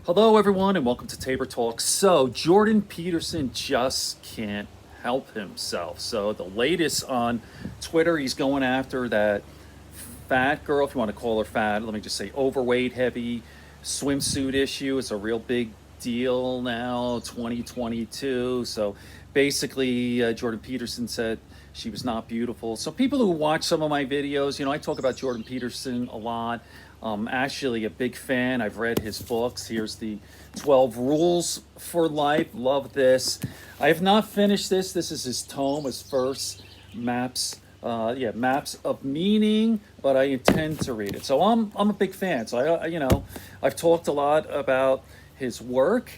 Hello, everyone, and welcome to Tabor Talk. So, Jordan Peterson just can't help himself. So, the latest on Twitter, he's going after that fat girl, if you want to call her fat, let me just say overweight, heavy swimsuit issue. It's a real big deal now, 2022. So, basically, Jordan Peterson said she was not beautiful. So, people who watch some of my videos, I talk about Jordan Peterson a lot. Actually, a big fan. I've read his books. Here's the 12 Rules for Life. Love this. I have not finished this. This is his tome, his first maps. Maps of meaning, but I intend to read it. So I'm a big fan. So I've talked a lot about his work,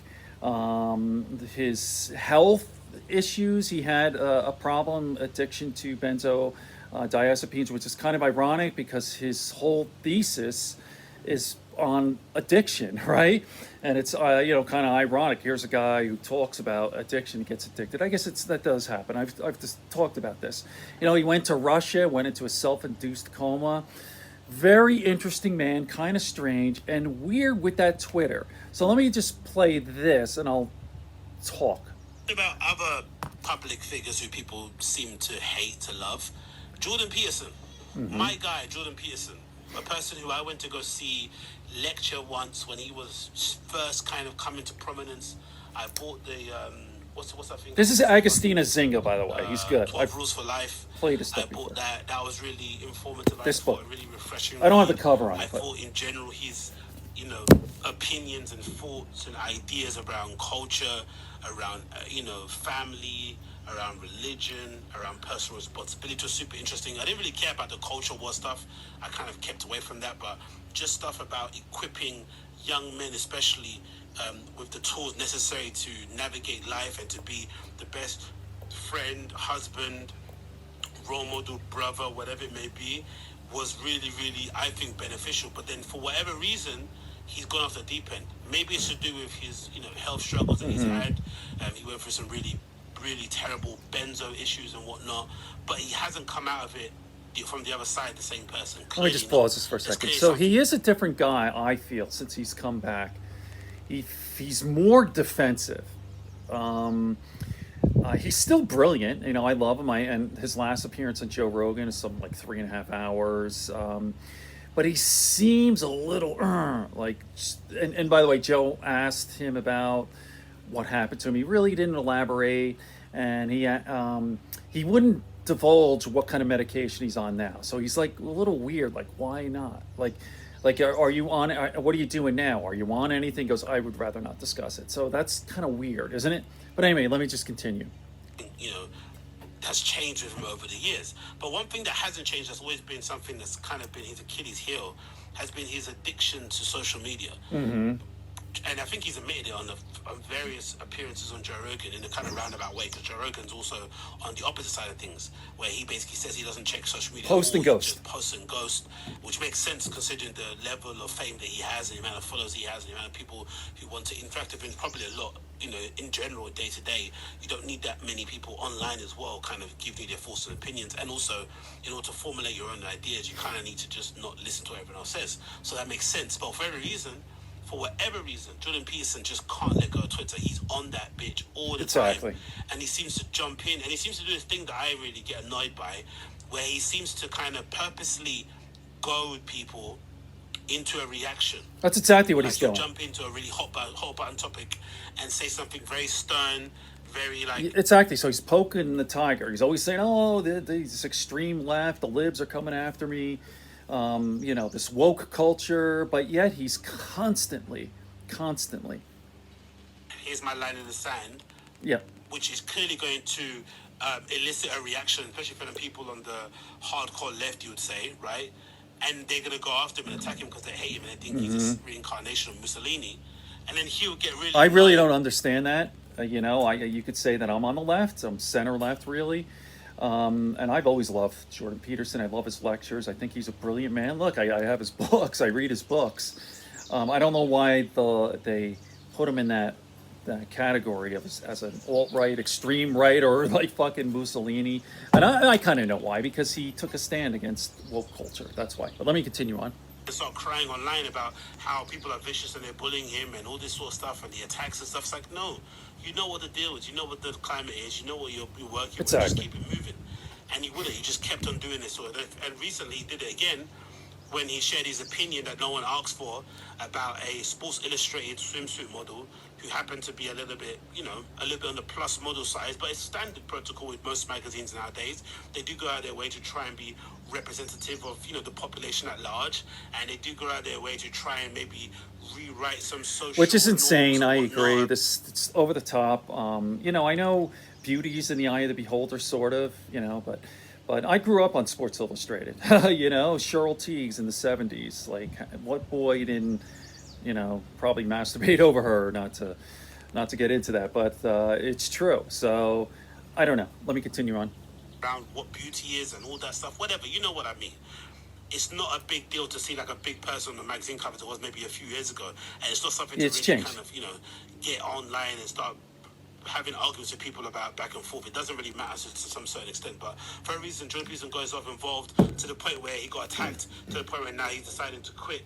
his health issues. He had a problem, addiction to benzodiazepines, which is kind of ironic because his whole thesis is on addiction, right? And it's kind of ironic. Here's a guy who talks about addiction, gets addicted. I guess that does happen. I've just talked about this. He went to Russia, went into a self-induced coma. Very interesting man, kind of strange and weird with that Twitter. So let me just play this and I'll talk about other public figures who people seem to hate to love. Jordan Peterson, my guy, Jordan Peterson, a person who I went to go see lecture once when he was first kind of coming to prominence. I bought the what's that thing? This is Agostina Zinga, by the way. He's good. 12 Rules for Life. Played his stuff I bought before. that was really informative. This book, really refreshing. I don't have the cover on it. I thought in general his opinions and thoughts and ideas around culture, around family, around religion, around personal responsibility was super interesting. I didn't really care about the culture war stuff. I kind of kept away from that, but just stuff about equipping young men, especially with the tools necessary to navigate life and to be the best friend, husband, role model, brother, whatever it may be, was really, really, I think, beneficial. But then for whatever reason, he's gone off the deep end. Maybe it's to do with his, health struggles that he's had. He went through some really, really terrible benzo issues and whatnot, but he hasn't come out of it from the other side the same person. Let me just pause this for a second. So he is a different guy, I feel, since he's come back. He's more defensive. He's still brilliant. I love him. And his last appearance on Joe Rogan is something like 3.5 hours. But he seems a little like. And by the way, Joe asked him about what happened to him. He really didn't elaborate, and he wouldn't divulge what kind of medication he's on now. So he's like a little weird. Like, why not? Like, are you on? What are you doing now? Are you on anything? He goes, I would rather not discuss it. So that's kind of weird, isn't it? But anyway, let me just continue. Has changed with him over the years. But one thing that hasn't changed, that's always been something that's kind of been his Achilles heel, has been his addiction to social media. And I think he's admitted it on various appearances on Joe Rogan in a kind of roundabout way, because Joe Rogan's also on the opposite side of things, where he basically says he doesn't check social media. Post and ghost. Just post and ghost, which makes sense considering the level of fame that he has and the amount of followers he has and the amount of people who want to interact with him. Probably a lot, in general, day to day. You don't need that many people online as well, kind of giving you their thoughts and opinions. And also, in order to formulate your own ideas, you kind of need to just not listen to what everyone else says. So that makes sense. But for whatever reason, Jordan Peterson just can't let go of Twitter. He's on that bitch all the time. And he seems to jump in, and he seems to do this thing that I really get annoyed by, where he seems to kind of purposely goad people into a reaction. That's exactly what he's doing. Jump into a really hot button topic and say something very stern, very like... Exactly. So he's poking the tiger. He's always saying, oh, this extreme left, the libs are coming after me. This woke culture, but yet he's constantly. Here's my line in the sand. Yeah. Which is clearly going to elicit a reaction, especially from the people on the hardcore left, you would say, right? And they're going to go after him and attack him because they hate him and they think he's a reincarnation of Mussolini. And then he'll get really... I really don't understand that. You could say that I'm on the left. I'm center left, really. And I've always loved Jordan Peterson. I love his lectures. I think he's a brilliant man. Look, I have his books. I read his books. I don't know why they put him in that category of as an alt-right, extreme right, or like fucking Mussolini. And I kind of know why, because he took a stand against woke culture. That's why. But let me continue on. start crying online about how people are vicious and they're bullying him and all this sort of stuff and the attacks and stuff. It's like, no, you know what the deal is, you know what the climate is, you know what you're working with, just keep it moving. And he wouldn't, he just kept on doing this. And recently he did it again when he shared his opinion that no one asked for about a Sports Illustrated swimsuit model who happened to be a little bit on the plus model size, but it's standard protocol with most magazines nowadays. They do go out their way to try and be representative of, the population at large, and they do go out their way to try and maybe rewrite some social Which is insane. I norms and agree. whatnot. It's over the top. I know beauty's in the eye of the beholder, sort of, but I grew up on Sports Illustrated. Cheryl Tiegs in the 70s. Like, what boy didn't, probably masturbate over her? Not to get into that, but it's true. So I don't know. Let me continue on. Around what beauty is and all that stuff, whatever, you know what I mean. It's not a big deal to see like a big person on the magazine cover as it was maybe a few years ago, and it's not something to It's really changed. kind of get online and start having arguments with people about back and forth. It doesn't really matter to some certain extent, but for a reason, Jordan Peterson got himself involved to the point where he got attacked, to the point where now he's deciding to quit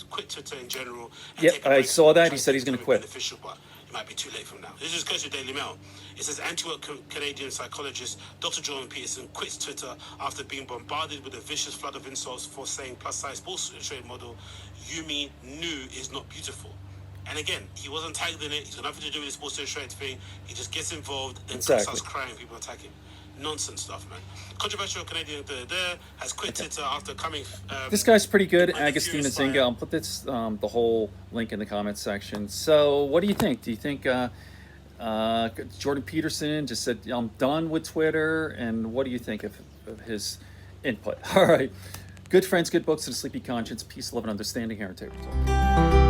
Twitter in general. And Yep, take a I break saw from that. He trying said he's do going to something quit. beneficial, but it might be too late from now. This is goes to Daily Mail. It says anti-woke Canadian psychologist Dr. Jordan Peterson quits Twitter after being bombarded with a vicious flood of insults for saying plus-size Sports Illustrated model Yumi Nu is not beautiful. And again, he wasn't tagged in it. He's got nothing to do with the Sports Illustrated thing. He just gets involved and starts crying. People attack him. Nonsense stuff, man. Controversial Canadian has quit Twitter after coming. This guy's pretty good, under Agustina furious fire. Zinga. I'll put the whole link in the comments section. So, what do you think? Do you think Jordan Peterson just said, I'm done with Twitter? And what do you think of his input? All right. Good friends, good books, and a sleepy conscience. Peace, love, and understanding here on Tabor Talk.